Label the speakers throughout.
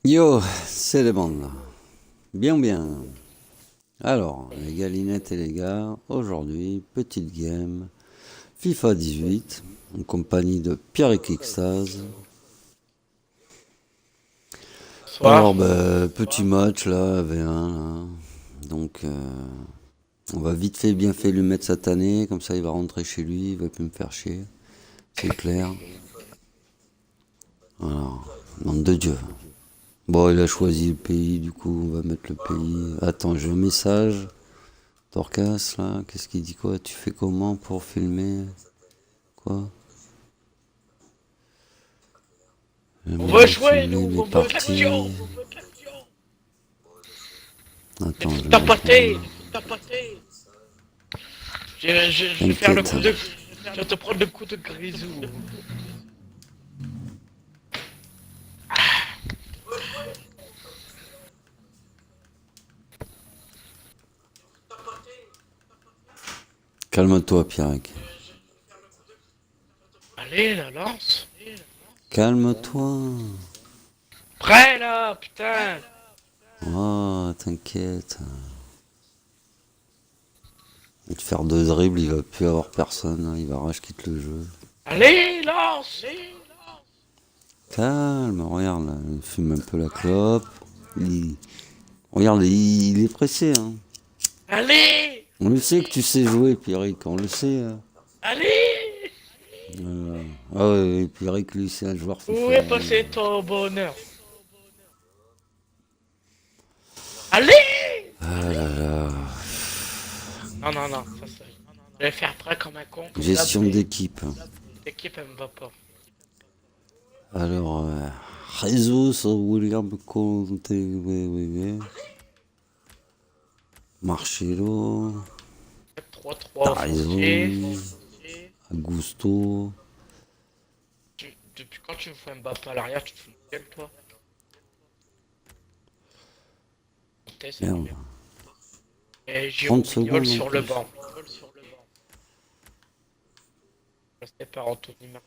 Speaker 1: Yo, c'est les bandes là. Bien, bien. Alors, les galinettes et les gars, aujourd'hui, petite game, FIFA 18, en compagnie de Pierre et Kixaz.
Speaker 2: Soir.
Speaker 1: Alors, bah, petit match là, V1 là. Donc, on va vite fait, bien fait lui mettre cette année, comme ça il va rentrer chez lui, il va plus me faire chier. C'est clair. Voilà, nom de Dieu. Bon, il a choisi le pays, du coup, on va mettre le pays. Attends, j'ai un message. Dorcas, là, qu'est-ce qu'il dit quoi? Tu fais comment pour filmer? Quoi?
Speaker 2: On
Speaker 1: J'aimerais
Speaker 2: veut
Speaker 1: bien
Speaker 2: jouer,
Speaker 1: filmer
Speaker 2: nous,
Speaker 1: mes
Speaker 2: on veut de l'action.
Speaker 1: parties.
Speaker 2: Mais
Speaker 1: Attends,
Speaker 2: faut
Speaker 1: je vais
Speaker 2: tapoter,
Speaker 1: répondre.
Speaker 2: faut tapoter. Je vais faire le
Speaker 1: T'inquiète.
Speaker 2: coup de... Je vais te prendre le coup de grisou.
Speaker 1: Calme-toi, Pierrec.
Speaker 2: Allez, la lance.
Speaker 1: Calme-toi.
Speaker 2: Prêt, là, putain.
Speaker 1: Oh, t'inquiète. Il va te faire deux dribbles, il va plus avoir personne, hein, il va rage quitte le jeu.
Speaker 2: Allez, lance.
Speaker 1: Calme, regarde, là, il fume un peu la clope. Il... Regarde, il est pressé, hein.
Speaker 2: Allez.
Speaker 1: On le sait que tu sais jouer, Pierrick, on le sait, hein.
Speaker 2: Allez.
Speaker 1: Ah ouais, Pierrick, lui, c'est un joueur
Speaker 2: Où
Speaker 1: FIFA.
Speaker 2: est passé ton bonheur? Allez.
Speaker 1: Ah là là.
Speaker 2: Non, non, non, ça c'est... Je vais faire prêt comme un con, comme d'hab,
Speaker 1: Gestion
Speaker 2: mais
Speaker 1: d'équipe.
Speaker 2: l'équipe elle me va pas.
Speaker 1: Alors, Jesus, William Conte, oui, oui, oui. Marcelo,
Speaker 2: 3-3 offensif.
Speaker 1: Tyson, Augusto.
Speaker 2: Depuis quand tu me fais Mbappé à l'arrière, tu te fous de gueule, toi? Ça va
Speaker 1: Merde.
Speaker 2: bien. Et
Speaker 1: 30
Speaker 2: Giroud Pignol
Speaker 1: secondes en
Speaker 2: sur le
Speaker 1: plus.
Speaker 2: banc. Resté par Anthony Martial.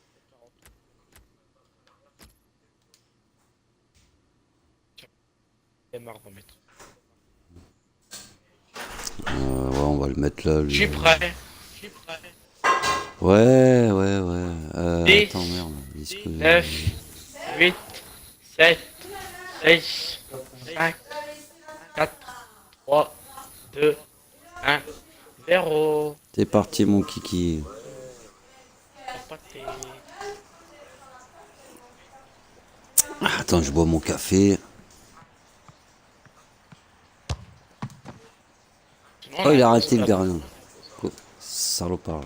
Speaker 2: Marre d'en mettre.
Speaker 1: Ouais, on va le mettre là,
Speaker 2: Je
Speaker 1: lui.
Speaker 2: suis prêt.
Speaker 1: Ouais, ouais, ouais. Attends,
Speaker 2: 10,
Speaker 1: merde. Est-ce que...
Speaker 2: 9, 8, 7, 6, 5, 4, 3, 2, 1, 0.
Speaker 1: C'est parti, mon kiki. Ah, attends, je bois mon café.
Speaker 2: Sinon, on
Speaker 1: Oh,
Speaker 2: a
Speaker 1: il a
Speaker 2: un
Speaker 1: arrêté le
Speaker 2: stade.
Speaker 1: gardien. Quoi, salopard.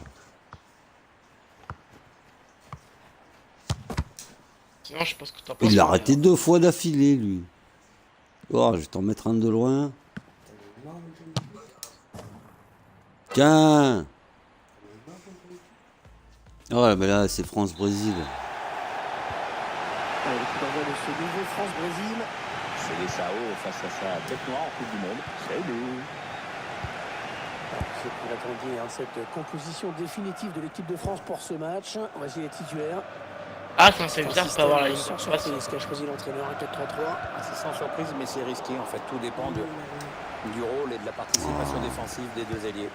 Speaker 2: Sinon, je sais pas ce que t'en
Speaker 1: Il
Speaker 2: penses,
Speaker 1: l'a
Speaker 2: mais
Speaker 1: arrêté deux fois d'affilée, lui. Oh, je vais t'en mettre un de loin. Tiens. Oh, mais là, c'est France-Brésil.
Speaker 3: Allez, le coup d'envoi de ce nouveau France-Brésil.
Speaker 4: C'est les Sao face à sa tête noire en Coupe du Monde. Salut.
Speaker 3: Alors, pour ceux qui l'attendiez, hein, cette composition définitive de l'équipe de France pour ce match. Voici les titulaires.
Speaker 2: ah, ça c'est bizarre de pas avoir la ligne
Speaker 3: Sans
Speaker 2: de passe.
Speaker 3: surprise qu'a choisi l'entraîneur, un 4-3-3.
Speaker 4: C'est sans surprise, mais c'est risqué. En fait, tout dépend du rôle et de la participation défensive des deux ailiers.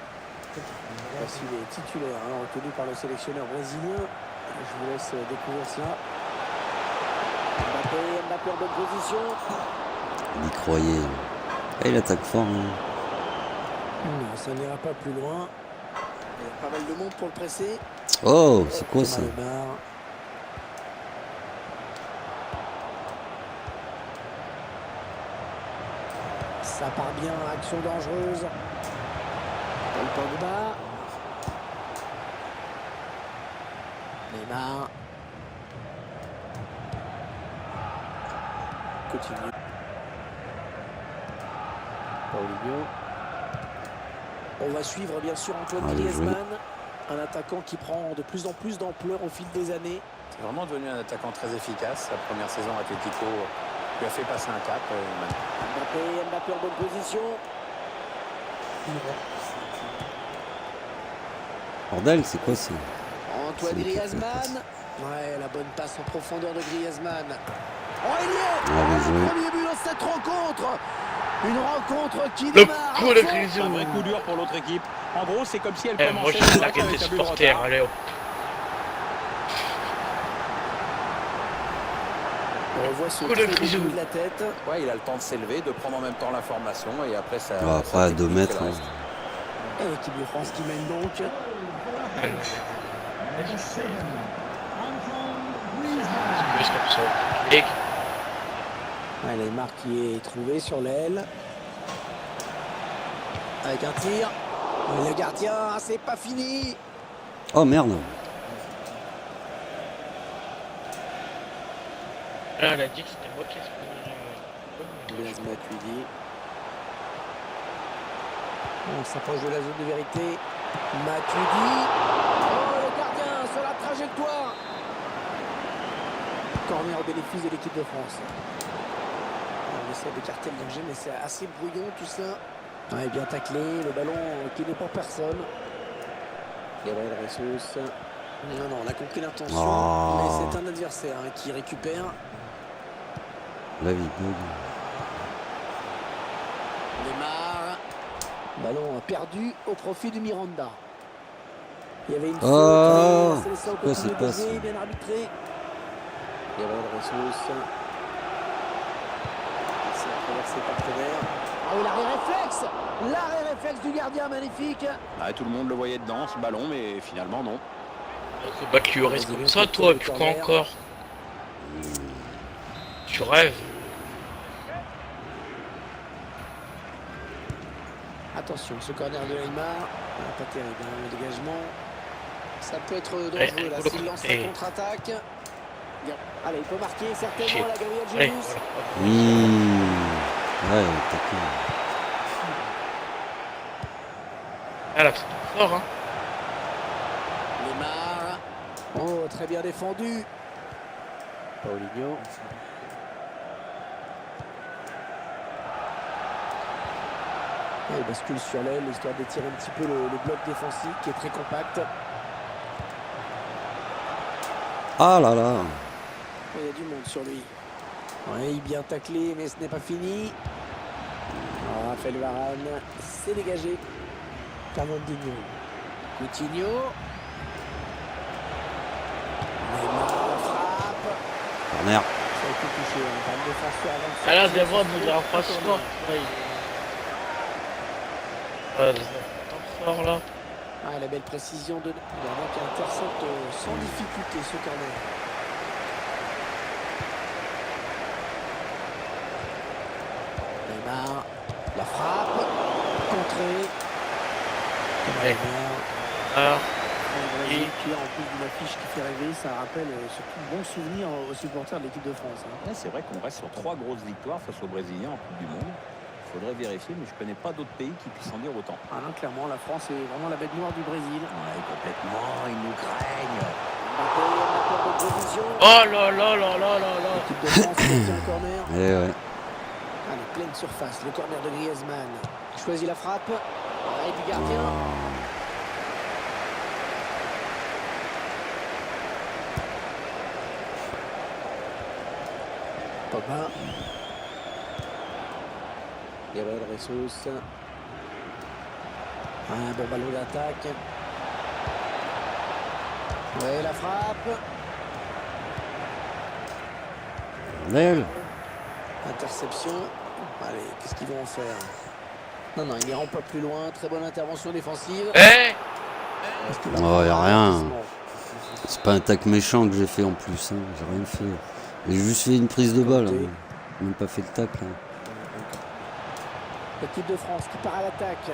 Speaker 3: Voici les titulaires retenus par le sélectionneur brésilien. Je vous laisse découvrir cela. Mbappé en bonne position.
Speaker 1: Il y croyait. Eh, il attaque fort, hein.
Speaker 3: Non, ça n'ira pas plus loin. Il y a pas mal de monde pour le presser.
Speaker 1: Oh, c'est quoi ça?
Speaker 3: Thomas Lemar. Ça part bien, action dangereuse. Paul Pogba. Neymar. Continue. Paulinho. On va suivre bien sûr Antoine
Speaker 1: Allez, joué.
Speaker 3: Griezmann. Un attaquant qui prend de plus en plus d'ampleur au fil des années.
Speaker 4: C'est vraiment devenu un attaquant très efficace. Sa première saison à Atletico lui a fait passer un cap.
Speaker 3: Mbappé en bonne position.
Speaker 1: Bordel, c'est quoi ça?
Speaker 3: Antoine
Speaker 1: C'est lui qui a fait la
Speaker 3: Griezmann.
Speaker 1: passe.
Speaker 3: Ouais, la bonne passe en profondeur de Griezmann. Oh, il y est.
Speaker 1: Ah, bien joué.
Speaker 3: Le premier but dans cette rencontre. Une rencontre qui
Speaker 2: Le
Speaker 3: démarre.
Speaker 2: coup de
Speaker 3: à fond.
Speaker 2: Grisou.
Speaker 4: Un vrai coup dur pour l'autre équipe. En gros, c'est comme si elle
Speaker 2: Eh, moi
Speaker 4: commençait
Speaker 2: je
Speaker 4: le
Speaker 2: suis
Speaker 4: match
Speaker 2: la
Speaker 4: avec
Speaker 2: des
Speaker 4: un but de
Speaker 2: supporters,
Speaker 4: retard.
Speaker 2: allez hop.
Speaker 3: On revoit ce
Speaker 2: Coup de
Speaker 3: très beau
Speaker 2: Grisou.
Speaker 3: coup de la tête.
Speaker 4: Ouais, il a le temps de s'élever, de prendre en même temps l'information et après ça.
Speaker 1: Ah, après, à 2 mètres. Hein.
Speaker 3: Et l'équipe de France qui mène donc.
Speaker 2: Plus comme ça. Et
Speaker 3: Ouais, Neymar qui est trouvé sur l'aile. Avec un tir. Le gardien, c'est pas fini.
Speaker 1: Oh merde.
Speaker 2: là, elle a dit que c'était moi qui ai
Speaker 3: Blaise Matuidi. On s'approche de la zone de vérité. Matuidi. Oh, le gardien sur la trajectoire. Corner au bénéfice de l'équipe de France. On essaie d'écarter le danger, mais c'est assez brouillon tout ça. Ouais, bien taclé, le ballon qui n'est pour personne. Gabriel Jesus. Non, non, on a compris l'intention,
Speaker 1: Oh.
Speaker 3: mais c'est un adversaire qui récupère.
Speaker 1: La vie bug.
Speaker 3: Neymar. Ballon perdu au profit du Miranda. Il y avait une
Speaker 1: Oh,
Speaker 3: faute. C'est
Speaker 1: quoi cette passe?
Speaker 3: bien arbitré. Gabriel Jesus. C'est à travers ses partenaires. Ah oui, l'arrêt réflexe. L'arrêt réflexe du gardien, magnifique.
Speaker 4: Ah, tout le monde le voyait dedans, ce ballon, mais finalement non.
Speaker 2: faut battre Lloris comme ça, toi, et puis quoi encore? Tu rêves?
Speaker 3: Attention, ce corner de Neymar. Pas terrible, hein, le dégagement. Ça peut être dangereux
Speaker 2: Ouais,
Speaker 3: là,
Speaker 2: pour le
Speaker 3: s'il lance
Speaker 2: côté.
Speaker 3: la contre-attaque. Bien. Allez, il peut marquer certainement
Speaker 2: Shit.
Speaker 3: la Gabriel
Speaker 2: Allez,
Speaker 3: Jesus.
Speaker 1: Ouais, t'as cool.
Speaker 2: Ah là, c'est fort, hein.
Speaker 3: Neymar. Oh, très bien défendu. Paulinho. Et il bascule sur l'aile, histoire d'étirer un petit peu le bloc défensif qui est très compact.
Speaker 1: Ah là là.
Speaker 3: Oh, il y a du monde sur lui. Oui, bien taclé, mais ce n'est pas fini. Oh, Raphaël Varane, c'est dégagé. Fernandinho. Coutinho. Neymar, la frappe.
Speaker 1: Corner.
Speaker 3: Ça a été touché, hein, par le défenseur avant de
Speaker 2: Ah là,
Speaker 3: sortir.
Speaker 2: Devon, il est en face fort. Ouais, temps fort là.
Speaker 3: Ah, la belle précision de Neymar qui intercepte sans difficulté ce corner. Neymar, la frappe, contrée.
Speaker 2: Ouais.
Speaker 3: Neymar,
Speaker 2: Alors,
Speaker 3: et puis là, en plus d'une affiche qui fait rêver, ça rappelle surtout de bons souvenirs aux supporters de l'équipe de France. Hein.
Speaker 4: Ouais, c'est vrai qu'on reste sur 3 grosses victoires face aux Brésiliens en Coupe du Monde. Il faudrait vérifier, mais je ne connais pas d'autres pays qui puissent en dire autant.
Speaker 3: Ah non, clairement, la France est vraiment la bête noire du Brésil.
Speaker 4: Ouais, complètement, ils nous craignent.
Speaker 3: Mbappé, en accord de position.
Speaker 2: oh là là là là là là.
Speaker 3: L'équipe de France qui obtient un corner.
Speaker 1: Eh ouais.
Speaker 3: Allez, pleine surface, le corner de Griezmann. Il choisit la frappe. Arrêt du gardien. Pogba. Gabriel Jesus. Un bon ballon d'attaque. Ouais, la frappe.
Speaker 1: Belle.
Speaker 3: Interception. Allez, qu'est-ce qu'ils vont en faire? Non, non, ils n'iront pas plus loin. Très bonne intervention défensive.
Speaker 2: Eh
Speaker 3: Est-ce qu'il va
Speaker 1: Oh, y a rien.
Speaker 3: avertissement?
Speaker 1: C'est pas un tac méchant que j'ai fait en plus. Hein. J'ai rien fait. J'ai juste fait une prise de balle. Hein. Même pas fait le tac. Hein.
Speaker 3: L'équipe de France qui part à l'attaque.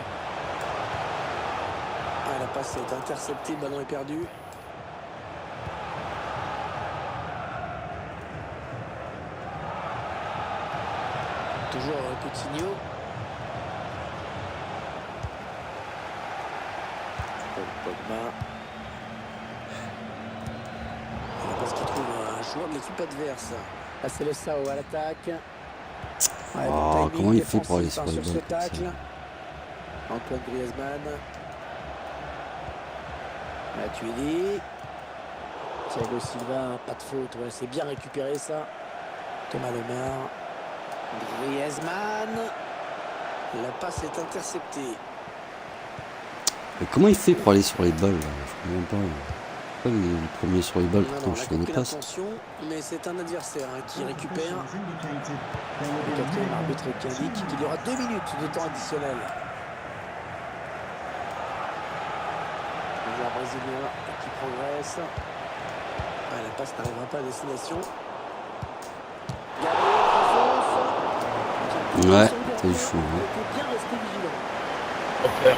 Speaker 3: Ah, la passe est interceptée, le ballon est perdu. Toujours Coutinho. Pogba. La passe qui trouve un joueur de l'équipe adverse. Là, c'est le Sao à l'attaque. Ouais, bon
Speaker 1: Oh,
Speaker 3: timing
Speaker 1: comment il fait pour aller
Speaker 3: défensif,
Speaker 1: sur
Speaker 3: sur
Speaker 1: le
Speaker 3: ce
Speaker 1: ballon comme
Speaker 3: tacle.
Speaker 1: ça?
Speaker 3: Antoine Griezmann. Matuidi. Thiago Silva, pas de faute. Ouais, c'est bien récupéré ça. Thomas Lemar. Griezmann. La passe est interceptée.
Speaker 1: Mais comment il fait pour aller sur les balles là? Je comprends pas. Pourquoi il est le premier sur les balles? Pourtant, je connais pas ça.
Speaker 3: Attention, mais c'est un adversaire qui récupère. Le quatrième arbitre qui indique qu'il y aura 2 minutes de temps additionnel. Le joueur brésilien qui progresse. Ah, la passe n'arrivera pas à destination.
Speaker 1: Ouais, t'as eu chaud.
Speaker 3: Il faut bien rester vigilant.
Speaker 2: Trop peur.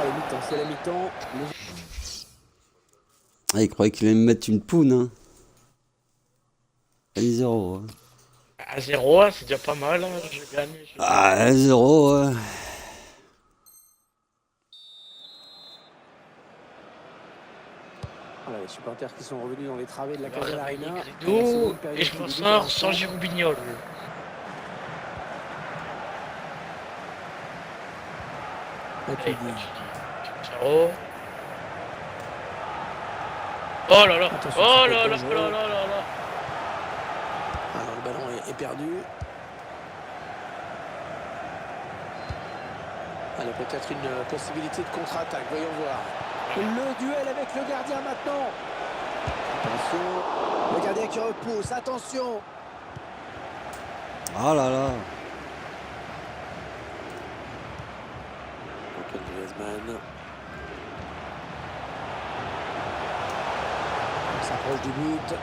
Speaker 3: Allez, mi-temps, c'est la mi-temps.
Speaker 1: Ah, il croyait qu'il allait me mettre une poune, hein. 1-0, hein.
Speaker 2: À 0, c'est déjà pas mal, hein. J'ai gagné.
Speaker 1: Ah, 1-0, ouais.
Speaker 3: Voilà, les supporters qui sont revenus dans les travées de la Casale Arena.
Speaker 2: Et je m'en sors sans Giroubignol.
Speaker 3: Matuidi.
Speaker 2: Ciao. Oh là là.
Speaker 3: Attention,
Speaker 2: Oh
Speaker 3: c'est
Speaker 2: là là
Speaker 3: dangereux.
Speaker 2: là là là là.
Speaker 3: Alors le ballon est perdu. Allez, peut-être une possibilité de contre-attaque, voyons voir. Le duel avec le gardien maintenant. Attention, le gardien qui repousse, attention.
Speaker 1: Ah là là.
Speaker 3: Antoine Griezmann. On s'approche du but.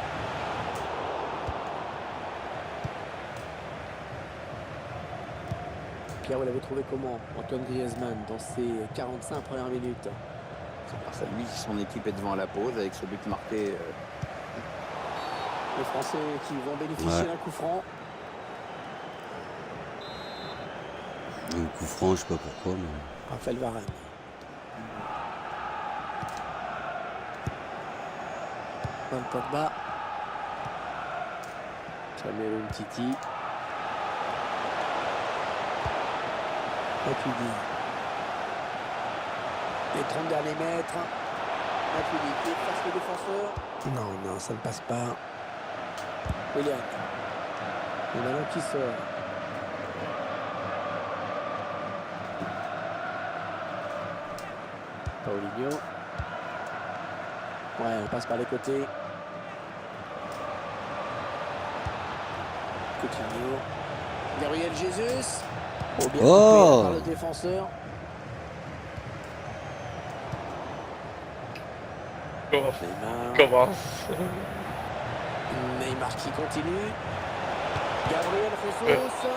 Speaker 3: Pierre, vous l'avez trouvé comment, Antoine Griezmann, dans ses 45 premières minutes?
Speaker 4: C'est grâce à lui, son équipe est devant à la pause avec ce but marqué.
Speaker 3: Les Français qui vont bénéficier d'un coup franc.
Speaker 1: Un coup franc, je sais pas pourquoi, mais...
Speaker 3: Raphaël Varane. Paul Pogba. Samuel Umtiti. Matuidi. Les 30 derniers mètres. Matuidi qui efface le défenseur. Non, non, ça ne passe pas. Willian. Le ballon qui sort. Paulinho. Ouais, on passe par les côtés. Coutinho. Gabriel Jesus. Oh, bien coupé par le défenseur. Neymar.
Speaker 2: Commence.
Speaker 3: Neymar qui continue. Gabriel Jesus.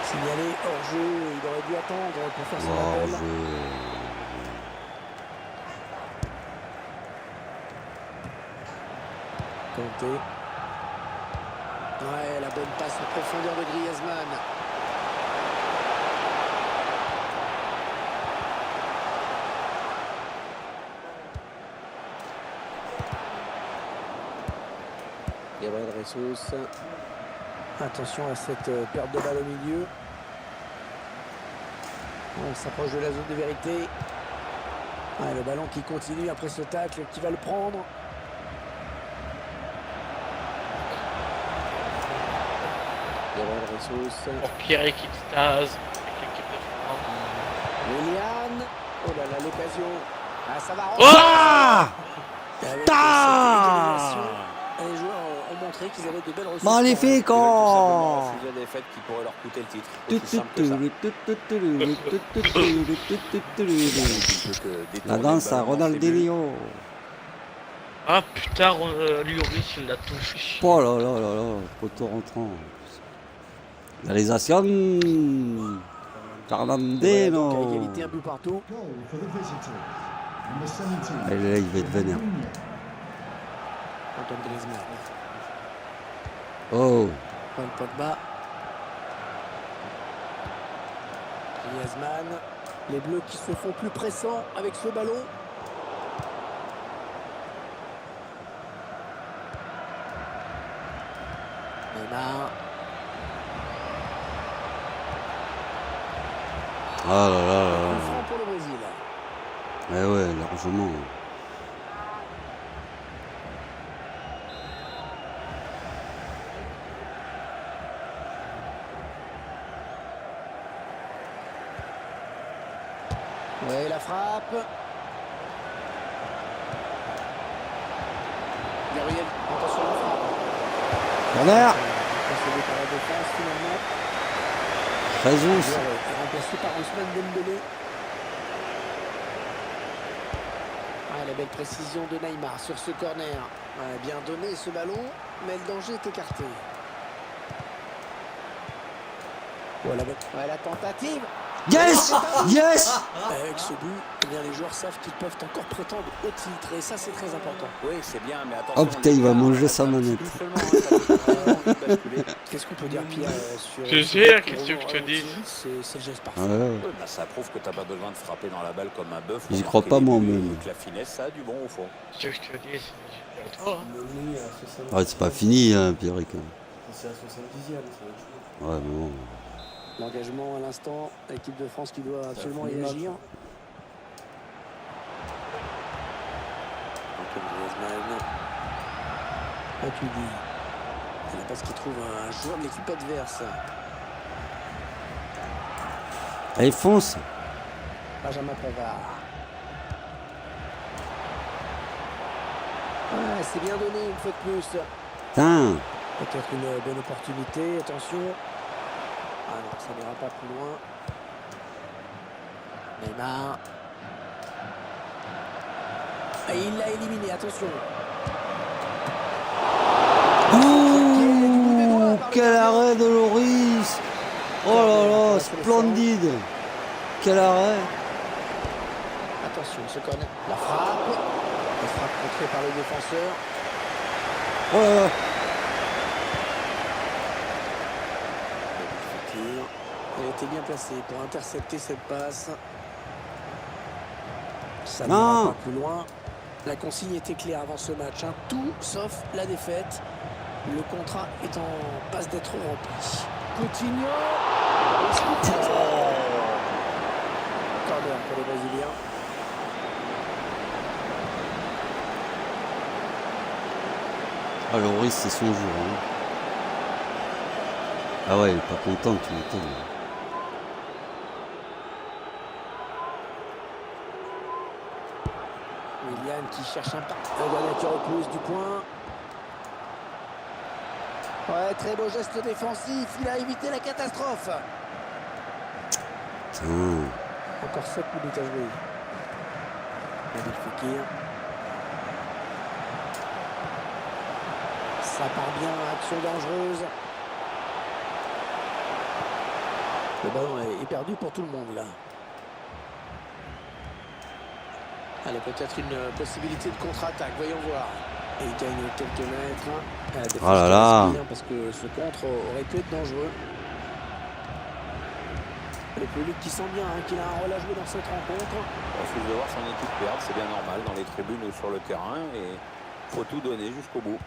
Speaker 3: Signalé hors jeu. Il aurait dû attendre pour faire son appel. Kanté. Ouais, la bonne passe en profondeur de Griezmann. Gabriel Jesus. Attention à cette perte de balle au milieu. On s'approche de la zone de vérité. Ouais, le ballon qui continue après ce tacle, qui va le prendre. Gabriel Jesus.
Speaker 2: Pour Pierre équipe Stase. Avec l'équipe de France.
Speaker 3: Willian. Oh là là, l'occasion. Ah, ça va rentrer.
Speaker 1: Ah
Speaker 3: Avec cette
Speaker 1: Ta
Speaker 3: égalisation, les joueurs ont montré qu'ils avaient de belles ressources.
Speaker 1: Magnifique,
Speaker 4: Tout simplement
Speaker 1: oh
Speaker 4: refuser des défaites qui pourraient leur coûter le titre. Aussi simple que ça.
Speaker 1: La danse à Ronaldinho.
Speaker 2: Ah putain, Lloris il l'a touché.
Speaker 1: Oh là là là là, poteau rentrant. Réalisation
Speaker 3: Voilà, donc à
Speaker 1: Fernandino.
Speaker 3: égalité, un but partout.
Speaker 1: Allez, là, il va être vénère.
Speaker 3: Antoine Griezmann.
Speaker 1: Oh,
Speaker 3: Paul Pogba. Griezmann. Les Bleus qui se font plus pressants avec ce ballon. Neymar.
Speaker 1: ah là là là
Speaker 3: Coup
Speaker 1: là.
Speaker 3: franc pour le Brésil.
Speaker 1: Eh ouais, largement.
Speaker 3: Ouais, la frappe. Gabriel, attention à la frappe.
Speaker 1: Corner.
Speaker 3: Concédé par la défense finalement.
Speaker 1: Jesus.
Speaker 3: Remplacé par Ousmane Dembélé. Ah, la belle précision de Neymar sur ce corner. Ah, bien donné ce ballon, mais le danger est écarté. Voilà la tentative.
Speaker 1: Yes. Yes.
Speaker 3: Avec ce but, eh bien, les joueurs savent qu'ils peuvent encore prétendre au titre et ça c'est très important.
Speaker 4: Oui, c'est bien, mais attention.
Speaker 1: Oh putain, il va manger sa manette.
Speaker 3: Qu'est-ce qu'on peut dire Pierre sur...
Speaker 2: Je sais, qu'est-ce que je te dis.
Speaker 3: C'est le geste parfait.
Speaker 1: Ouais.
Speaker 4: Oui, bah, ça prouve que t'as pas besoin de frapper dans la balle comme un bœuf.
Speaker 1: J'y
Speaker 4: pour
Speaker 1: crois
Speaker 4: marquer
Speaker 1: pas
Speaker 4: des buts,
Speaker 1: moi-même.
Speaker 4: et que la finesse, ça a du bon au fond.
Speaker 2: Ce que je te dis, c'est toi.
Speaker 1: Ah, c'est pas fini, hein, Pierrick.
Speaker 5: C'est à 70e, ça va être chaud.
Speaker 1: Ouais, mais bon.
Speaker 3: L'engagement à l'instant, l'équipe de France qui doit absolument y agir. Antoine Griezmann. Matuidi. C'est la passe qui trouve un joueur de l'équipe adverse.
Speaker 1: Allez, fonce.
Speaker 3: Benjamin Pavard. Ouais, c'est bien donné une fois de plus.
Speaker 1: Putain.
Speaker 3: Peut-être une bonne opportunité, attention. Ah non, ça n'ira pas plus loin. Neymar. Et il l'a éliminé, attention.
Speaker 1: Ouh, quel arrêt de Loris. Oh là là, splendide. Quel arrêt.
Speaker 3: Attention, ce corner. La frappe. La frappe contrée par le défenseur.
Speaker 1: Oh là là.
Speaker 3: Elle était bien placée pour intercepter cette passe. Ça
Speaker 1: Non.
Speaker 3: n'ira pas plus loin. La consigne était claire avant ce match. Hein. Tout sauf la défaite. Le contrat est en passe d'être rempli. Coutinho. Corner pour les Brésiliens.
Speaker 1: Ah, Loris, c'est son jour. Hein. Ah ouais, il est pas content, tu m'étonnes.
Speaker 3: William qui cherche un pas. Le gardien qui repousse du point. Ouais, très beau geste défensif. Il a évité la catastrophe.
Speaker 1: Putain.
Speaker 3: Encore 7 minutes à jouer. Nabil Fekir. Ça part bien, action dangereuse. Le ballon est perdu pour tout le monde là. Allez, peut-être une possibilité de contre-attaque, voyons voir. Et il gagne quelques mètres. La défense
Speaker 1: Oh là là.
Speaker 3: reste bien parce que ce contre aurait pu être dangereux. Le public qui sent bien hein, qu'il a un rôle à jouer dans cette rencontre.
Speaker 4: Il faut voir son équipe perdre, c'est bien normal dans les tribunes ou sur le terrain. Et faut tout donner jusqu'au bout.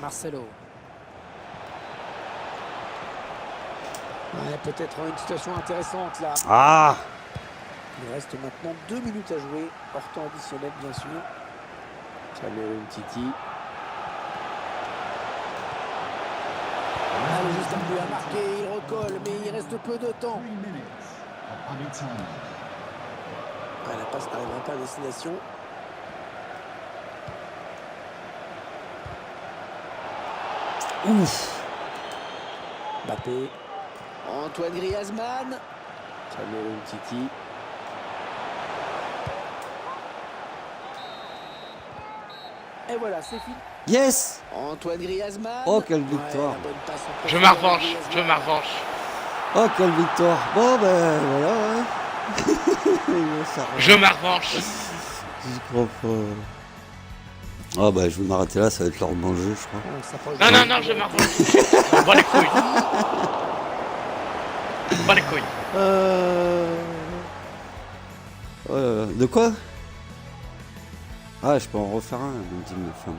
Speaker 3: Marcelo. Ouais, peut-être une situation intéressante là.
Speaker 1: Ah.
Speaker 3: Il reste maintenant 2 minutes à jouer. Hors temps additionnel bien sûr. Samuel Umtiti. Allez, juste un but à marquer. Il recolle, mais il reste peu de temps. Ah, la passe n'arrivera pas à destination.
Speaker 1: Ouf.
Speaker 3: Mbappé. Antoine Griezmann. Samuel Umtiti. Et voilà, c'est fini.
Speaker 1: Yes.
Speaker 3: Antoine Griezmann.
Speaker 1: Oh, quelle victoire.
Speaker 3: Ouais, la bonne passe en
Speaker 2: Je
Speaker 3: profondeur
Speaker 2: me revanche,
Speaker 3: de
Speaker 2: je
Speaker 3: Griezmann.
Speaker 2: me revanche.
Speaker 1: Oh, quelle victoire. Bon, ben voilà, ouais. Ça,
Speaker 2: Je me revanche.
Speaker 1: j'y crois pas. Ah, bah, je vais m'arrêter là, ça va être l'heure de manger, je crois.
Speaker 3: On s'approche
Speaker 2: Non,
Speaker 3: de-
Speaker 2: non, non, je me revanche. On bat les couilles. On bat les couilles.
Speaker 1: De quoi? Ah, je peux en refaire un, me dit ma femme.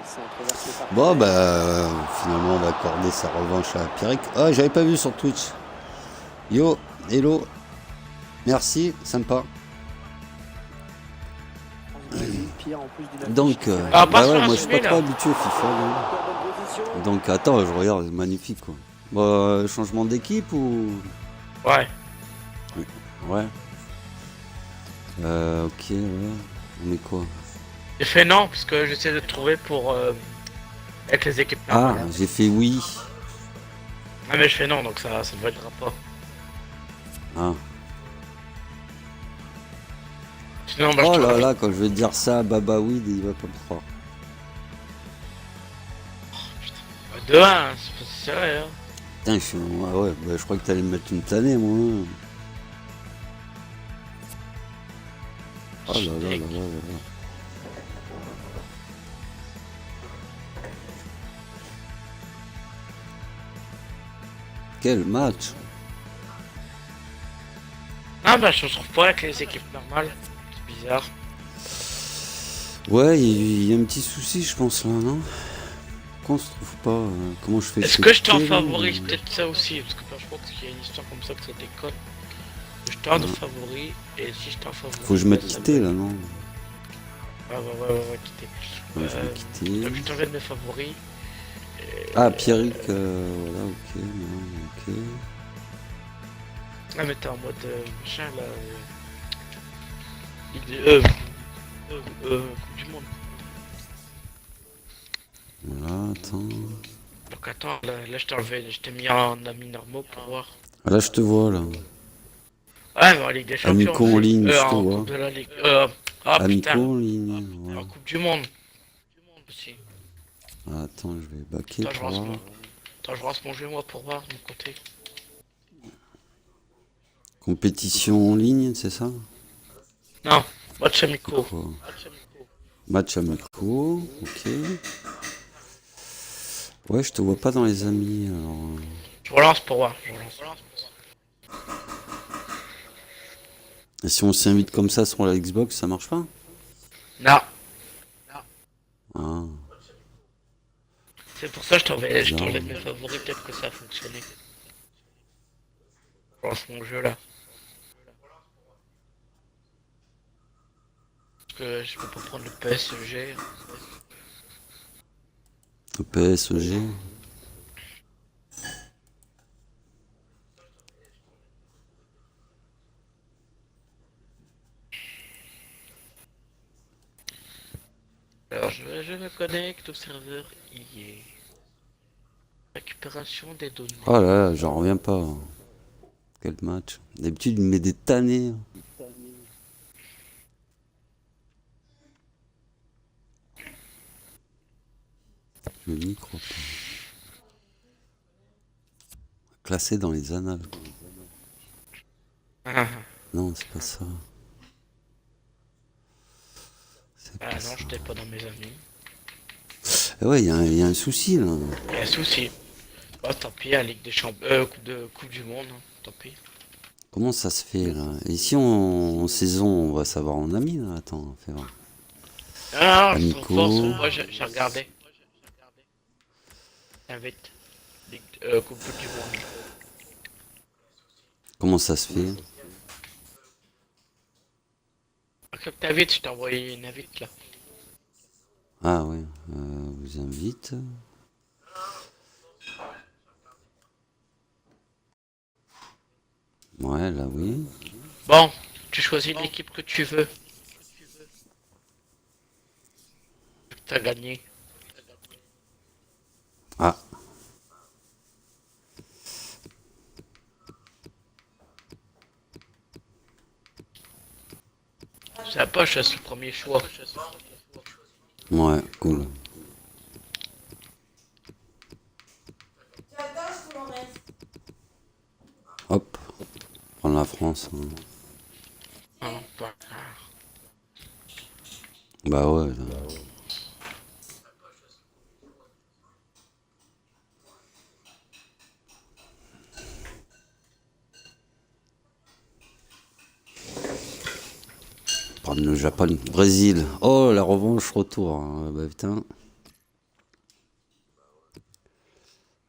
Speaker 3: Il s'est entreversé par
Speaker 1: Bon,
Speaker 3: terre.
Speaker 1: bah, finalement, on va accorder sa revanche à Pierrick. Ah, j'avais pas vu sur Twitch. Yo, hello. Merci, sympa.
Speaker 3: Pierre, en plus d'une
Speaker 1: Donc,
Speaker 3: affiche qui
Speaker 2: Ah,
Speaker 1: bah
Speaker 2: passe
Speaker 1: ouais,
Speaker 2: sur
Speaker 1: moi
Speaker 2: un
Speaker 1: je suis pas
Speaker 2: sujet,
Speaker 1: trop
Speaker 2: là.
Speaker 1: habitué au FIFA. donc.
Speaker 3: encore bonne position.
Speaker 1: Donc, attends, je regarde, c'est magnifique quoi. Bon, changement d'équipe ou.
Speaker 2: Ouais.
Speaker 1: Ouais. Ok, ouais. On met quoi?
Speaker 2: J'ai fait non, parce que j'essaie de trouver pour... avec les équipes
Speaker 1: Ah,
Speaker 2: normales.
Speaker 1: j'ai fait oui.
Speaker 2: Ah mais je fais non, donc ça ne validera pas.
Speaker 1: Ah.
Speaker 2: Sinon, bah,
Speaker 1: Oh
Speaker 2: je
Speaker 1: là
Speaker 2: trouve...
Speaker 1: là, quand je vais dire ça à Baba Weed, il va pas me croire.
Speaker 2: 2-1, hein, c'est pas si serré, hein.
Speaker 1: Putain, ah ouais, bah, je crois que t'allais me mettre une tannée, moi. Oh là là là là là là. Quel match!
Speaker 2: Ah bah je trouve pas avec les équipes normales. C'est bizarre.
Speaker 1: Ouais, il y a un petit souci, je pense, là, non? Pourquoi on se trouve pas? Comment je fais?
Speaker 2: Est-ce que je t'en favorise peut-être ça aussi? Parce que bah, je crois qu'il y a une histoire comme ça que ça déconne. Je t'en favori, et si je t'en favorise...
Speaker 1: Faut que je mette quitter, là, non?
Speaker 2: Ouais, quitter.
Speaker 1: Ouais, je vais quitter.
Speaker 2: Donc je t'enlève mes favoris.
Speaker 1: Ah, Pierrick, voilà, ok, non, ok.
Speaker 2: Ah mais t'es en mode machin là... Coupe du monde.
Speaker 1: Voilà, attends.
Speaker 2: Donc attends, là je t'ai enlevé, je t'ai mis en amis normaux pour voir.
Speaker 1: Ah, là, je te vois, là.
Speaker 2: Ouais, mais en Ligue des Champions.
Speaker 1: Amico en ligne, je te
Speaker 2: en
Speaker 1: vois.
Speaker 2: Coupe de la Ligue.
Speaker 1: Amico
Speaker 2: putain.
Speaker 1: en ligne, ouais.
Speaker 2: En Coupe du Monde. Aussi.
Speaker 1: Ah, attends, je vais baquer
Speaker 2: Attends,
Speaker 1: pour voir.
Speaker 2: je lance mon jeu moi pour voir de mon côté.
Speaker 1: Compétition en ligne, c'est ça?
Speaker 2: Non, match amico.
Speaker 1: Quoi? Match amico, ok. Ouais, je te vois pas dans les amis, alors...
Speaker 2: Je relance pour voir.
Speaker 1: Et si on s'invite comme ça sur la Xbox, ça marche pas?
Speaker 2: Non.
Speaker 1: Ah,
Speaker 2: C'est pour ça que je
Speaker 1: Non.
Speaker 2: t'enlève mes favoris, peut-être que ça a fonctionné. Je lance mon jeu là. Parce que je peux pas prendre le PSG.
Speaker 1: le PSG.
Speaker 2: Alors je me connecte au serveur IA. Récupération des données.
Speaker 1: Oh là là, j'en reviens pas. Quel match. D'habitude, il me met des tannées. Je n'y crois pas. Classé dans les annales.
Speaker 2: Ah
Speaker 1: Non, c'est pas ça. C'est pas
Speaker 2: non,
Speaker 1: ça.
Speaker 2: j'étais pas dans mes amis.
Speaker 1: Eh ouais, il y a un souci là.
Speaker 2: Il y a un souci. Oh tant pis, la Ligue des Champions, Coupe du Monde, hein, tant pis.
Speaker 1: Comment ça se fait là? Et si en saison, on va savoir en ami là? Attends, fais voir.
Speaker 2: Ah,
Speaker 1: Amico.
Speaker 2: moi j'ai regardé. Invite. Coupe du Monde.
Speaker 1: Comment ça se fait?
Speaker 2: Comme t'invites, je t'ai envoyé une invite là.
Speaker 1: Ah ouais, vous invite. Ouais, là oui.
Speaker 2: Bon, tu choisis l'équipe que tu veux. T'as gagné.
Speaker 1: Ah.
Speaker 2: C'est la poche, c'est le premier choix.
Speaker 1: Ouais, cool. Hop. Prendre la France. Hein.
Speaker 2: Ah, bah,
Speaker 1: Bah ouais. Là. Prendre le Japon. Brésil. Oh, la revanche retour. Hein. Bah putain.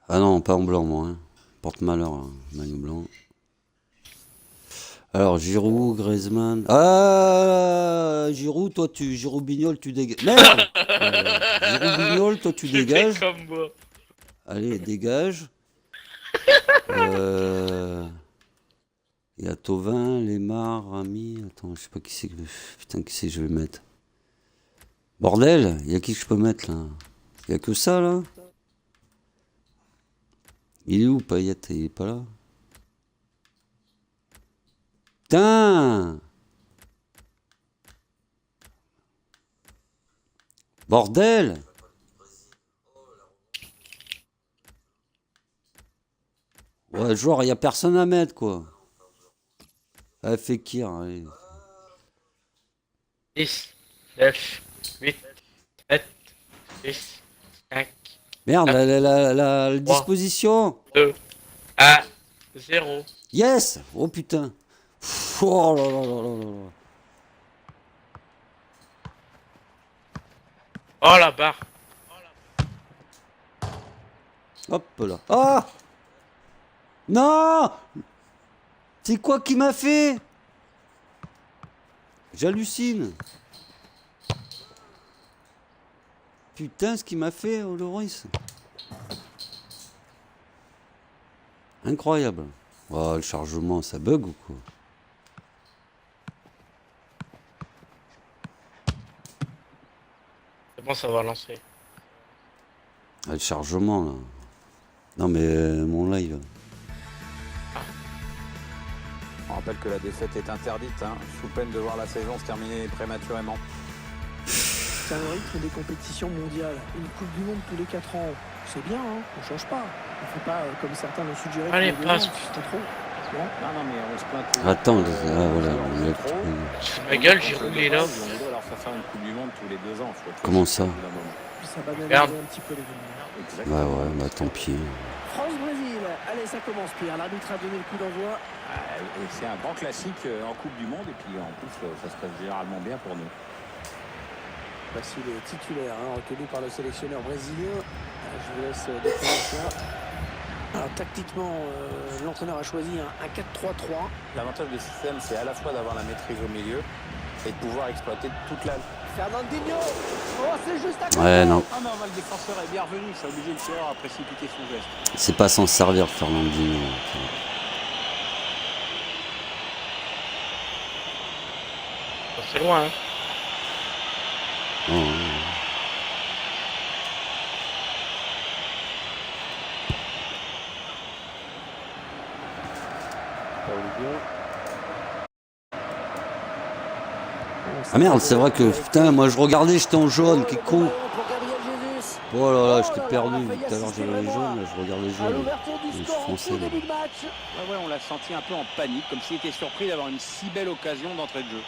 Speaker 1: Ah non, pas en blanc, moi. Hein. Porte-malheur, hein. Maillot blanc. Alors, Giroud, Griezmann. Ah, Giroud, toi, Giroud Bignol, tu dégages. Merde Giroud Bignol, toi, tu dégages.
Speaker 2: comme moi.
Speaker 1: Allez, dégage. Il y a Tovin, Lemar, Rami. Attends, je sais pas qui c'est que. Putain, qui c'est que je vais mettre. Bordel, il y a qui que je peux mettre là? Il y a que ça là? Il est où Payet? Il est pas là? Putain! Bordel! Ouais, genre, il n'y a personne à mettre, quoi. Ah, Fekir, allez.
Speaker 2: 10, 9, 8, 7, 6, 5,
Speaker 1: Merde, la
Speaker 2: 3,
Speaker 1: disposition.
Speaker 2: 2, 1, 0.
Speaker 1: Yes! Oh putain. Pff, oh là là là là là là.
Speaker 2: Oh la barre.
Speaker 1: Hop là. Ah! Non! C'est quoi qui m'a fait? J'hallucine. Putain, ce qu'il m'a fait, oh, Loris. Incroyable. Oh, le chargement, ça bug ou quoi?
Speaker 2: C'est bon, ça va lancer.
Speaker 1: Ah, le chargement, là. Non, mais mon live.
Speaker 4: On rappelle que la défaite est interdite, hein, sous peine de voir la saison se terminer prématurément.
Speaker 3: C'est un rythme des compétitions mondiales. Une Coupe du Monde tous les 4 ans. C'est bien, hein, on change pas. On fait pas comme certains l'ont suggéré.
Speaker 2: Allez,
Speaker 3: tous les 2
Speaker 2: passe.
Speaker 3: ans, c'est trop. Non.
Speaker 4: Non, mais on se plaint tout.
Speaker 1: Attends, voilà.
Speaker 4: on est trop.
Speaker 2: Ma gueule, j'ai roulé là.
Speaker 4: On doit leur faire une Coupe du Monde tous les 2 ans.
Speaker 1: Comment ça?
Speaker 3: Puis ça banalise
Speaker 2: Regarde.
Speaker 3: un petit peu l'événement.
Speaker 1: Bah ouais, bah tant pis.
Speaker 3: France-Brésil. Allez, ça commence, Pierre. L'arbitre a donné le coup d'envoi.
Speaker 4: Et c'est un grand classique en Coupe du Monde. Et puis en plus, ça se passe généralement bien pour nous.
Speaker 3: Voici les titulaires, hein, retenus par le sélectionneur brésilien. Je vous laisse découvrir ça. Alors tactiquement, l'entraîneur a choisi un 4-3-3.
Speaker 4: L'avantage du système, c'est à la fois d'avoir la maîtrise au milieu et de pouvoir exploiter toute la...
Speaker 3: Fernandinho. Oh, c'est juste à côté.
Speaker 1: Ouais, non.
Speaker 4: Ah non, le défenseur est bien revenu. Ça a obligé le tireur à précipiter son geste.
Speaker 1: C'est pas s'en servir, Fernandinho.
Speaker 2: C'est loin, hein.
Speaker 1: Oh, ouais. Ah merde, c'est vrai que putain, moi je regardais, j'étais en jaune, quel con. Oh là là, j'étais perdu. Tout à l'heure j'avais les jaunes, là, je regardais les jaunes. Je suis français là.
Speaker 4: Ouais, on l'a senti un peu en panique, comme s'il était surpris d'avoir une si belle occasion d'entrée de jeu.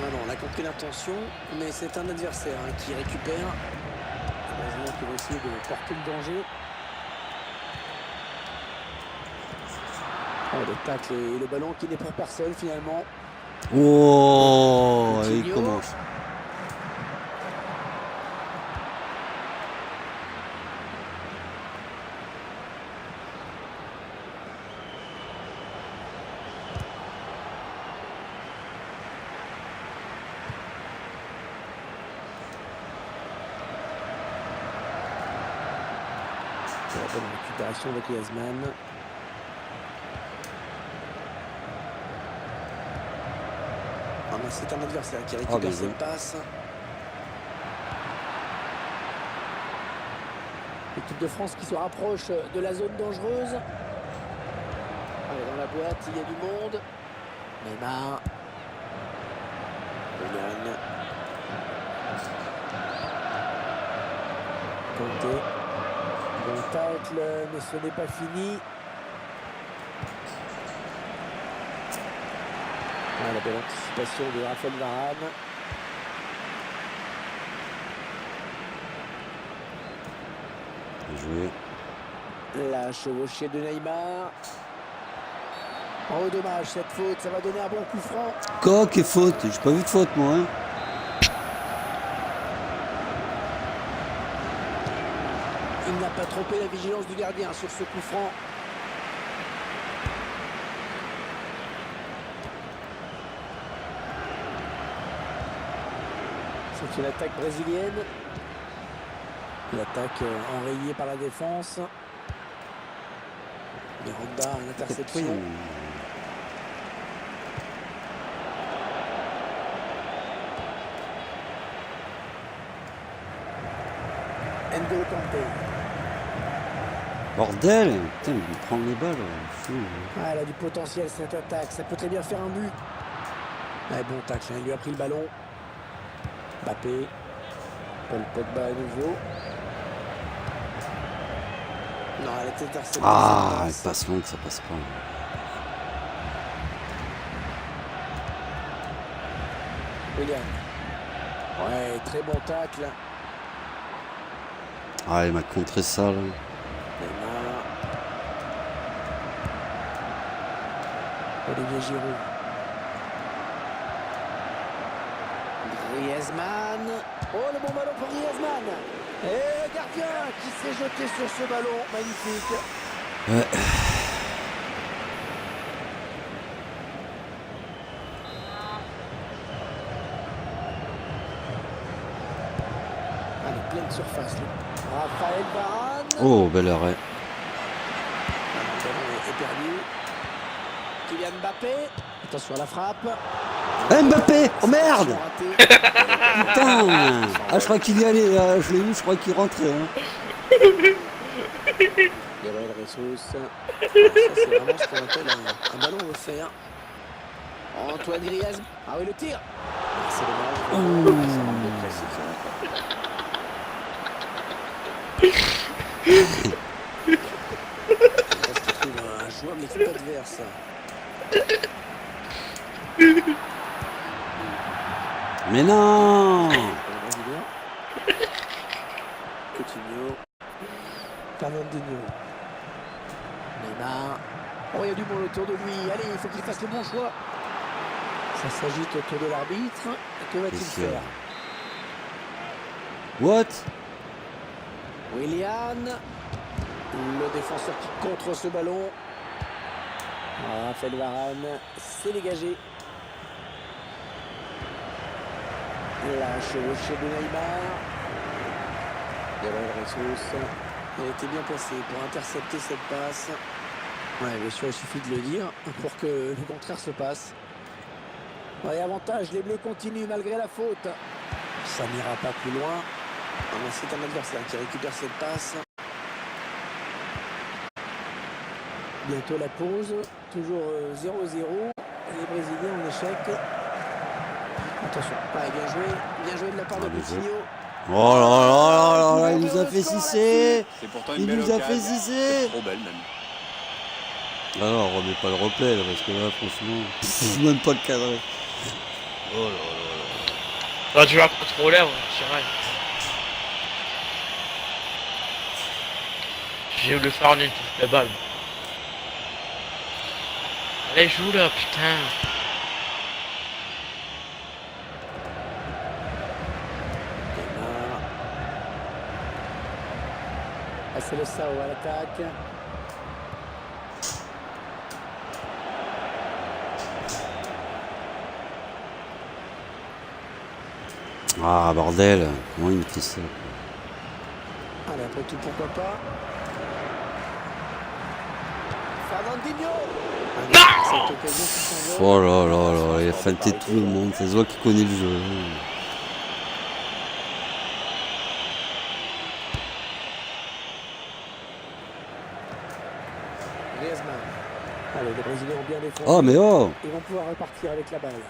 Speaker 3: Non, on a compris l'intention, mais c'est un adversaire qui récupère. Les Brésiliens qui vont essayer de porter le danger. Oh, le tacle et le ballon qui n'est pour personne finalement.
Speaker 1: Oh, il commence.
Speaker 3: La bonne récupération de Griezmann. Ah, mais c'est un adversaire qui récupère
Speaker 1: bien
Speaker 3: cette
Speaker 1: joué.
Speaker 3: passe. L'équipe de France qui se rapproche de la zone dangereuse. Allez, dans la boîte, il y a du monde. Neymar. Willian. Kanté. Bon tacle, mais ce n'est pas fini. Ah, la belle anticipation de Raphaël Varane.
Speaker 1: Joué.
Speaker 3: La chevauchée de Neymar. Oh, dommage, cette faute, ça va donner un bon coup franc.
Speaker 1: Coq et faute, j'ai pas vu de faute moi. Hein.
Speaker 3: Il n'a pas trompé la vigilance du gardien sur ce coup franc. C'est une attaque brésilienne. L'attaque enrayée par la défense. Miranda, l'interception. N'Golo Kanté.
Speaker 1: Bordel, putain, il prend les balles, fou.
Speaker 3: Ah, elle a du potentiel cette attaque, ça peut très bien faire un but. Ouais, bon tacle, hein, il lui a pris le ballon. Mbappé. Paul Pogba à nouveau. Non, elle est interceptée.
Speaker 1: Ah, elle passe longue, ça passe pas.
Speaker 3: William. Ouais, très bon tacle.
Speaker 1: Ah, il m'a contré ça, là.
Speaker 3: Neymar. Olivier Giroud. Griezmann. Oh, le bon ballon pour Griezmann. Et le gardien qui s'est jeté sur ce ballon. Magnifique.
Speaker 1: Ouais.
Speaker 3: Allez, pleine surface. Là. Raphaël Varane.
Speaker 1: Oh, bel arrêt.
Speaker 3: Le ballon est perdu. Kylian Mbappé. Attention à la frappe.
Speaker 1: Mbappé. Oh merde.
Speaker 3: Raté.
Speaker 1: Putain. Ah, je crois qu'il y allait, je l'ai vu, je crois qu'il rentrait. Hein.
Speaker 3: Gabriel Jesus. Ça, c'est vraiment ce qu'on appelle un ballon offert. Antoine Griezmann. Ah oui, le tir. Ah, c'est dommage. C'est un but classique, ça. Parce qu'il trouve un joueur de l'équipe adverse.
Speaker 1: Mais non.
Speaker 3: Pour le Brésilien. Coutinho. Fernandinho. Neymar. Oh, il y a du monde autour de lui. Allez, il faut qu'il fasse le bon choix. Ça s'agite autour de l'arbitre. Que va-t-il
Speaker 1: Qu'est-ce qu'il y a
Speaker 3: faire?
Speaker 1: What?
Speaker 3: Willian. Le défenseur qui contre ce ballon. Raphaël Varane. C'est dégagé. La chevauchée de Neymar. Gabriel Jesus. Elle était bien placée pour intercepter cette passe. Ouais, bien sûr, il suffit de le dire pour que le contraire se passe. Ouais, avantage, les Bleus continuent malgré la faute. Ça n'ira pas plus loin. Ah, mais c'est un adversaire qui récupère cette passe. Bientôt la pause. Toujours 0-0. Les Brésiliens en échec. Attention. Ouais, bien joué. Bien joué de la part de Coutinho.
Speaker 1: Oh là là là là, il nous a fait sucer.
Speaker 4: C'est pourtant une
Speaker 1: Il
Speaker 4: belle
Speaker 1: nous a fait
Speaker 4: occasion.
Speaker 1: sucer.
Speaker 4: Trop belle même.
Speaker 1: Ah non, on remet pas le replay là, parce que là, franchement, c'est même pas le cadre. Oh là là là.
Speaker 2: Là, tu vas contrôler, on tiraille. J'ai voulu faire une touche de balle. Allez, joue là, putain.
Speaker 3: Neymar. Ah, c'est le Sao à l'attaque.
Speaker 1: Ah bordel, comment il me fait ça?
Speaker 3: Allez, après tout, pourquoi pas. Fernandinho. Non. Cette occasion qui s'envole.
Speaker 1: Oh là là là, il a feinté tout le monde, ça se voit qu'il connaît le jeu.
Speaker 3: Griezmann. Allez, les Brésiliens ont bien défendu.
Speaker 1: Oh mais oh.
Speaker 3: Ils vont pouvoir repartir avec la balle.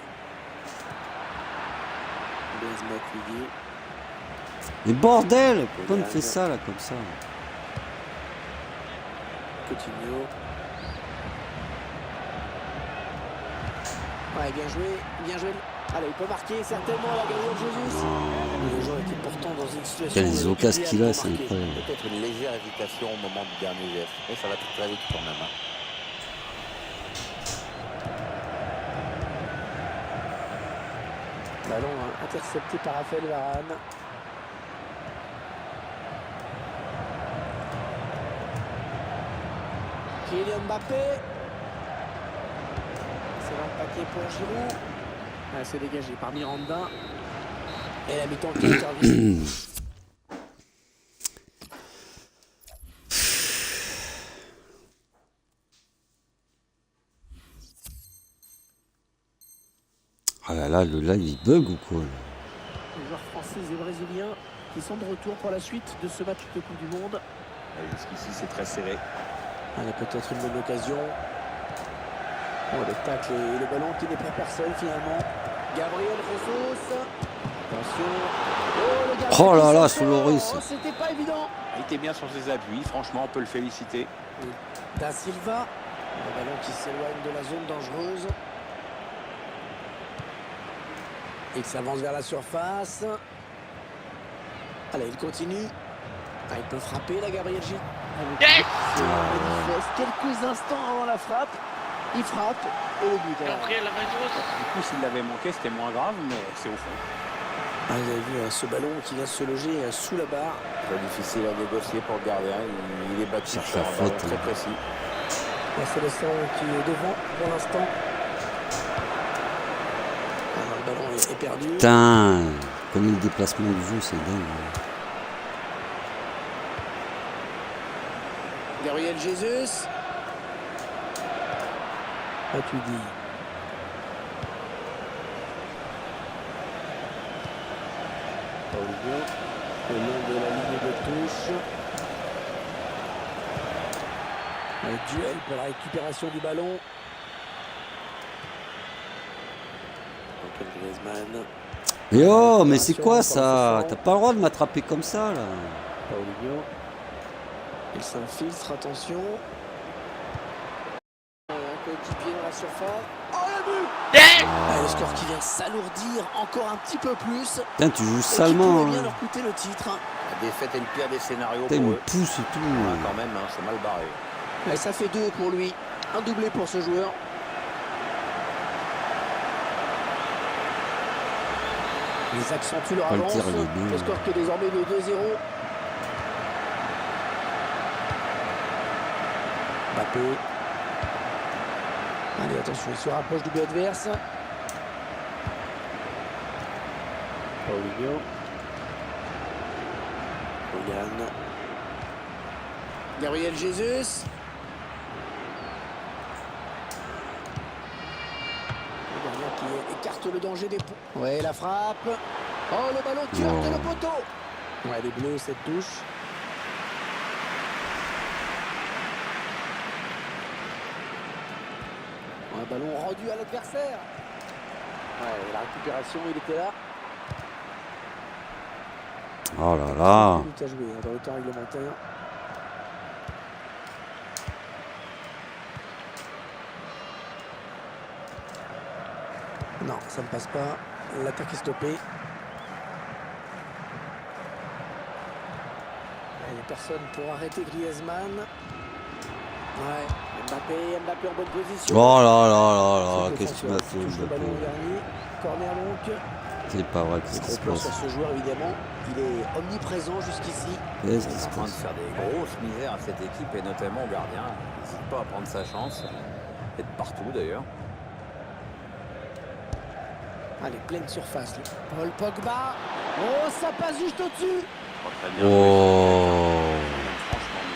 Speaker 3: Griezmann qui dit.
Speaker 1: Mais bordel, pourquoi il me fait ça là, comme ça?
Speaker 3: Coutinho. Ouais, bien joué, bien joué. Allez, il peut marquer certainement la Gabriel Jesus. Les gens étaient pourtant dans une situation.
Speaker 1: Quelles occasions qu'il a, c'est
Speaker 3: marquer.
Speaker 1: incroyable.
Speaker 4: Peut-être une légère hésitation au moment du dernier geste. Mais ça va très vite quand même. Hein.
Speaker 3: Ballon intercepté par Raphaël Varane. Kylian Mbappé. C'est dans le paquet pour Giroud. Ah, c'est dégagé par Miranda. Et la mi-temps qui intervient.
Speaker 1: là, le live, il bug ou quoi là?
Speaker 3: Les joueurs français et brésiliens qui sont de retour pour la suite de ce match de Coupe du Monde.
Speaker 4: Jusqu'ici, c'est très serré.
Speaker 3: Allez, peut-être une bonne occasion. Oh, le tacle et le ballon qui n'est pour personne finalement. Gabriel Jesus. Attention. Oh, le gardien
Speaker 1: Oh là
Speaker 3: qui
Speaker 1: là,
Speaker 3: s'en
Speaker 1: sous
Speaker 3: sort.
Speaker 1: Loris.
Speaker 3: Oh, c'était pas évident.
Speaker 4: Il était bien sur ses appuis. Franchement, on peut le féliciter.
Speaker 3: Da Silva. Le ballon qui s'éloigne de la zone dangereuse. Il s'avance vers la surface. Allez, il continue. Ah, il peut frapper là, Gabriel Gilles.
Speaker 2: Yes.
Speaker 3: Quelques instants avant la frappe. Il frappe et le but. Alors.
Speaker 2: Gabriel Jesus.
Speaker 4: Du coup, s'il l'avait manqué, c'était moins grave, mais c'est au fond.
Speaker 3: Ah, vous avez vu ce ballon qui vient se loger sous la barre.
Speaker 4: Très difficile à négocier pour le gardien. Il est battu
Speaker 1: Cherche
Speaker 4: sur
Speaker 1: la
Speaker 4: un ballon
Speaker 1: faute,
Speaker 4: très
Speaker 1: hein.
Speaker 4: précis.
Speaker 3: La Célestin qui est devant pour l'instant. Alors, le ballon est perdu.
Speaker 1: Putain, comme le déplacement du jeu, c'est dingue.
Speaker 3: Gabriel Jesus. Ah, tu dis. Paulio, au long de la ligne de touche. Un duel pour la récupération du ballon. Antoine Griezmann.
Speaker 1: Et oh, mais c'est quoi ça? T'as pas le droit de m'attraper comme ça là.
Speaker 3: Paulio. Il s'infiltre, attention. Un coéquipier dans la surface. Oh, le but!
Speaker 2: Yes.
Speaker 3: Ah, le score qui vient s'alourdir encore un petit peu plus.
Speaker 1: Putain, tu joues
Speaker 3: Et qui
Speaker 1: salement.
Speaker 3: pourrait bien
Speaker 1: Hein.
Speaker 3: leur coûter le titre.
Speaker 4: La défaite est le pire des scénarios
Speaker 1: Putain, il
Speaker 4: pour
Speaker 1: me
Speaker 4: eux.
Speaker 1: pousse et tout.
Speaker 4: Ouais, quand même, hein, c'est mal barré.
Speaker 3: Et ça fait 2 pour lui. Un doublé pour ce joueur. Ils accentuent leur
Speaker 1: Pas le
Speaker 3: avance.
Speaker 1: tir, il est bien.
Speaker 3: Le score qui est désormais de 2-0. Mbappé. Allez, attention, il se rapproche du but adverse. Paulinho. Willian. Gabriel Jesus. Le gardien qui écarte le danger des points. Ouais, la frappe. Oh, le ballon qui heurte le poteau. Ouais, les bleus, cette touche. Un ballon rendu à l'adversaire. Ouais, la récupération, il était là.
Speaker 1: Oh là là.
Speaker 3: 10 minutes à jouer dans le temps réglementaire. Non, ça ne passe pas. L'attaque est stoppée. Il n'y a personne pour arrêter Griezmann. Ouais, Mbappé en bonne position.
Speaker 1: Oh là là là là.
Speaker 3: C'est
Speaker 1: Qu'est-ce que tu m'as fait,
Speaker 3: touche le ballon au
Speaker 1: Mbappé?
Speaker 3: dernier. Corner donc.
Speaker 1: C'est pas vrai, qu'est-ce qui se
Speaker 3: Gros plan
Speaker 1: passe?
Speaker 3: sur ce joueur évidemment. Il est omniprésent jusqu'ici.
Speaker 1: Qu'est-ce
Speaker 4: Il
Speaker 1: qui
Speaker 4: est
Speaker 1: se
Speaker 4: en train de
Speaker 1: passe?
Speaker 4: faire des grosses misères à cette équipe et notamment au gardien. Il n'hésite pas à prendre sa chance. Et de partout d'ailleurs.
Speaker 3: Allez, pleine surface. Là. Paul Pogba. Oh, ça passe juste au-dessus.
Speaker 4: Pas très bien joué.
Speaker 1: Oh.
Speaker 4: Franchement,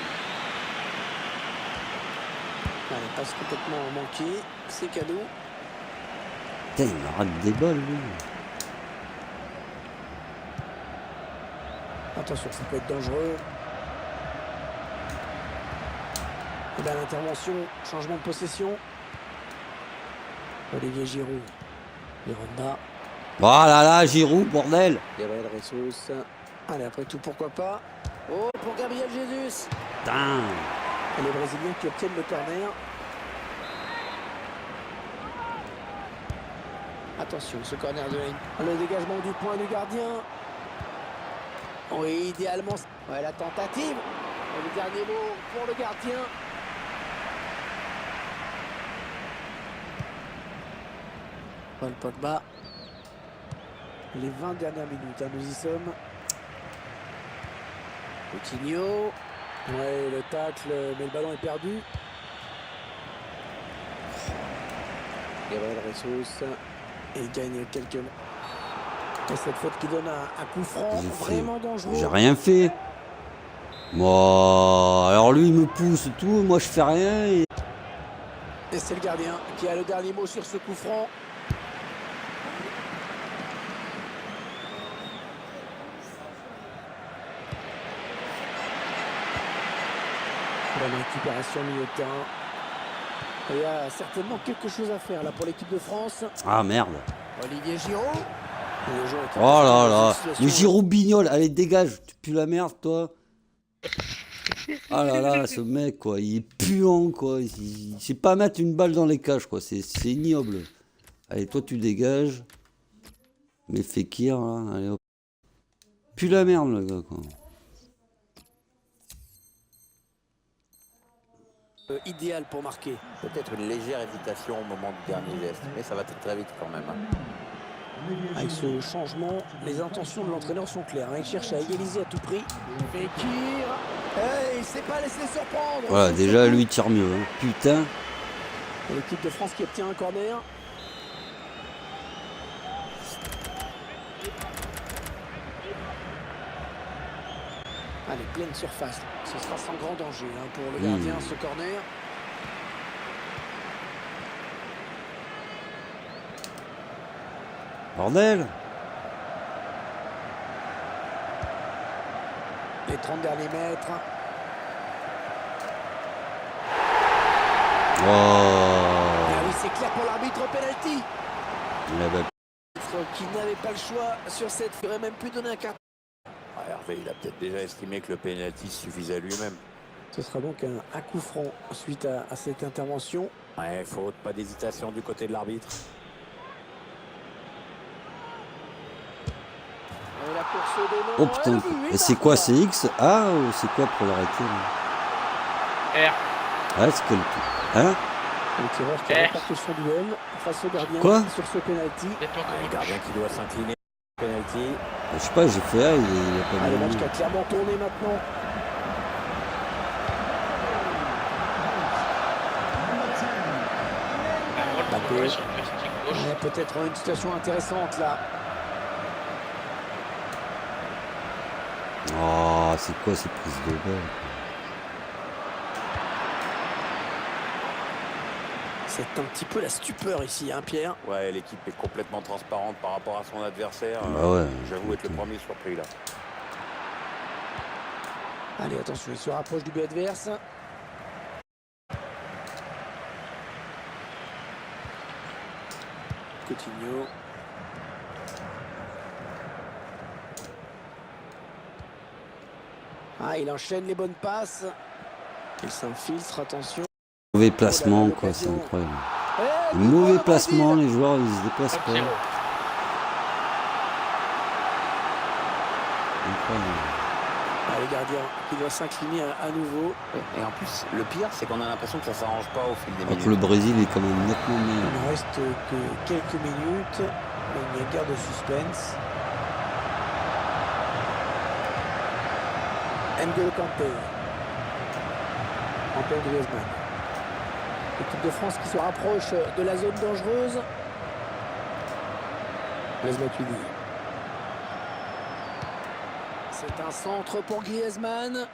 Speaker 3: Allez, passe complètement manqué. C'est cadeau.
Speaker 1: Putain, il me rate des balles, lui.
Speaker 3: Attention, ça peut être dangereux. Et bien l'intervention, changement de possession. Olivier Giroud. Miranda.
Speaker 1: Oh là là, Giroud, bordel.
Speaker 3: Gabriel Jesus. Allez, après tout, pourquoi pas. Oh, pour Gabriel Jesus.
Speaker 1: Putain.
Speaker 3: Et les Brésiliens qui obtiennent le corner. Attention, ce corner de ligne. Le dégagement du point du gardien. Oui, idéalement. Ouais, la tentative. Et le dernier mot pour le gardien. Paul Pogba. Les 20 dernières minutes, hein, nous y sommes. Coutinho. Ouais, le tacle, mais le ballon est perdu. Gabriel Jesus. Et il gagne quelques... Et cette faute qui donne un coup franc vraiment dangereux.
Speaker 1: J'ai rien fait. Moi, alors lui il me pousse et tout, moi je fais rien.
Speaker 3: Et c'est le gardien qui a le dernier mot sur ce coup franc. Bonne récupération au milieu de terrain. Et il y a certainement quelque chose à faire là pour l'équipe de France.
Speaker 1: Ah merde.
Speaker 3: Olivier Giroud. Le joueur est
Speaker 1: Oh là
Speaker 3: dans
Speaker 1: là.
Speaker 3: une situation-
Speaker 1: Le Giroud Bignol, allez dégage, tu pues la merde toi. Ah là là, ce mec quoi, il est puant quoi. Il sait pas mettre une balle dans les cages quoi, c'est ignoble. Allez, toi tu dégages. Mais Fekir là, allez hop. Pue la merde le gars quoi.
Speaker 3: Idéal pour marquer.
Speaker 4: Peut-être une légère hésitation au moment du dernier geste, mais ça va être très vite quand même.
Speaker 3: Avec ce changement, les intentions de l'entraîneur sont claires. Il cherche à égaliser à tout prix. Fekir. Il ne s'est pas laissé surprendre.
Speaker 1: Voilà, déjà lui il tire mieux. Hein. Putain.
Speaker 3: L'équipe de France qui obtient un corner. Allez, pleine surface. Ce sera sans grand danger hein, pour le gardien, ce corner.
Speaker 1: Bordel.
Speaker 3: Les 30 derniers mètres.
Speaker 1: Oh.
Speaker 3: Ah oui, c'est clair pour l'arbitre, penalty.
Speaker 1: Là-bas.
Speaker 3: Qui n'avait pas le choix sur cette, il aurait même pu donner un carton.
Speaker 4: Hervé, il a peut-être déjà estimé que le pénalty suffisait à lui-même.
Speaker 3: Ce sera donc un coup franc suite à cette intervention.
Speaker 4: Ouais, faute, pas d'hésitation du côté de l'arbitre.
Speaker 3: Et la course au démon.
Speaker 1: Oh putain. Et c'est quoi, c'est X? Ah, ou c'est quoi pour l'arrêter là?
Speaker 2: R.
Speaker 1: Ah, c'est quel coup? Hein?
Speaker 3: Le tireur qui remporte son duel face au gardien
Speaker 1: Quoi
Speaker 3: sur ce penalty.
Speaker 4: Le gardien qui doit s'incliner. Penalty.
Speaker 1: Je sais pas, j'ai fait A, il a pas
Speaker 3: Ah, le
Speaker 1: mis.
Speaker 3: match qui a clairement tourné maintenant.
Speaker 2: Ouais, sur le plastique gauche.
Speaker 3: Il y a peut-être une situation intéressante là.
Speaker 1: Oh, c'est quoi ces prises de balle?
Speaker 3: C'est un petit peu la stupeur ici, hein, Pierre.
Speaker 4: Ouais, l'équipe est complètement transparente par rapport à son adversaire.
Speaker 1: Bah ouais.
Speaker 4: J'avoue être le premier surpris là.
Speaker 3: Allez, attention, il se rapproche du but adverse. Coutinho. Ah, il enchaîne les bonnes passes. Il s'infiltre, attention.
Speaker 1: Mauvais placement, quoi, c'est incroyable. Mauvais placement, les joueurs, ils se déplacent pas. Incroyable.
Speaker 3: Ah, le gardien qui doit s'incliner à nouveau.
Speaker 4: Et en plus, le pire, c'est qu'on a l'impression que ça s'arrange pas au fil des
Speaker 1: Alors
Speaker 4: minutes.
Speaker 1: que le Brésil est quand même nettement
Speaker 3: Il
Speaker 1: meilleur.
Speaker 3: ne reste que quelques minutes. Mais il y a une garde de suspense. N'Golo Kanté. Antoine Griezmann. L'équipe de France qui se rapproche de la zone dangereuse. Griezmann. C'est un centre pour Griezmann.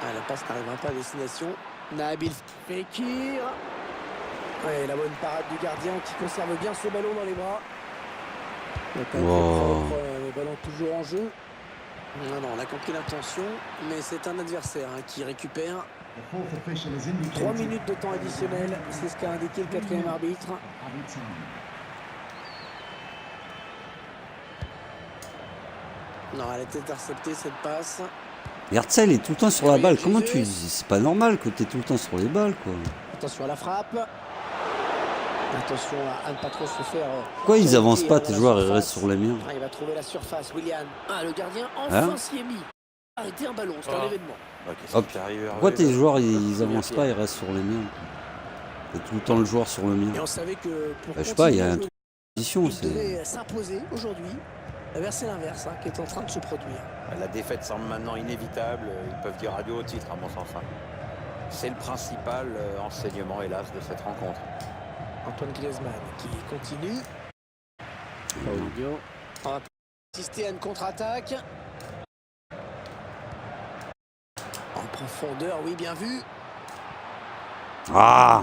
Speaker 3: Ah, la passe n'arrivera pas à destination. Nabil Fekir. Ouais, la bonne parade du gardien qui conserve bien ce ballon dans les bras. Le ballon toujours en jeu. Non, on a compris l'intention, mais c'est un adversaire qui récupère. 3 minutes de temps additionnel, c'est ce qu'a indiqué le quatrième arbitre. Non, elle est interceptée cette passe.
Speaker 1: Regarde ça, il est tout le temps sur la balle. Comment tu... C'est pas normal que t'es tout le temps sur les balles, quoi.
Speaker 3: Attention à la frappe. Attention à ne pas trop se faire...
Speaker 1: Pourquoi ils avancent pas, tes joueurs, ils restent sur les miens?
Speaker 3: Il va trouver la surface, William. Ah, le gardien enfin s'y est mis. Arrêtez un ballon, c'est un événement.
Speaker 1: Hop. Pourquoi tes joueurs, ils avancent pas, ils restent sur les miens? C'est tout le temps le joueur sur le mien.
Speaker 3: Et on savait que pour
Speaker 1: Je sais pas, il y a un
Speaker 3: continuer
Speaker 1: truc de position,
Speaker 3: il
Speaker 1: c'est...
Speaker 3: devait s'imposer aujourd'hui. C'est l'inverse qui est en train de se produire.
Speaker 4: La défaite semble maintenant inévitable. Ils peuvent dire adieu au titre, à mon sens. C'est le principal enseignement, hélas, de cette rencontre.
Speaker 3: Antoine Griezmann qui continue. Paulinho. On va assister à une contre-attaque. En profondeur, oui, bien vu.
Speaker 1: Ah!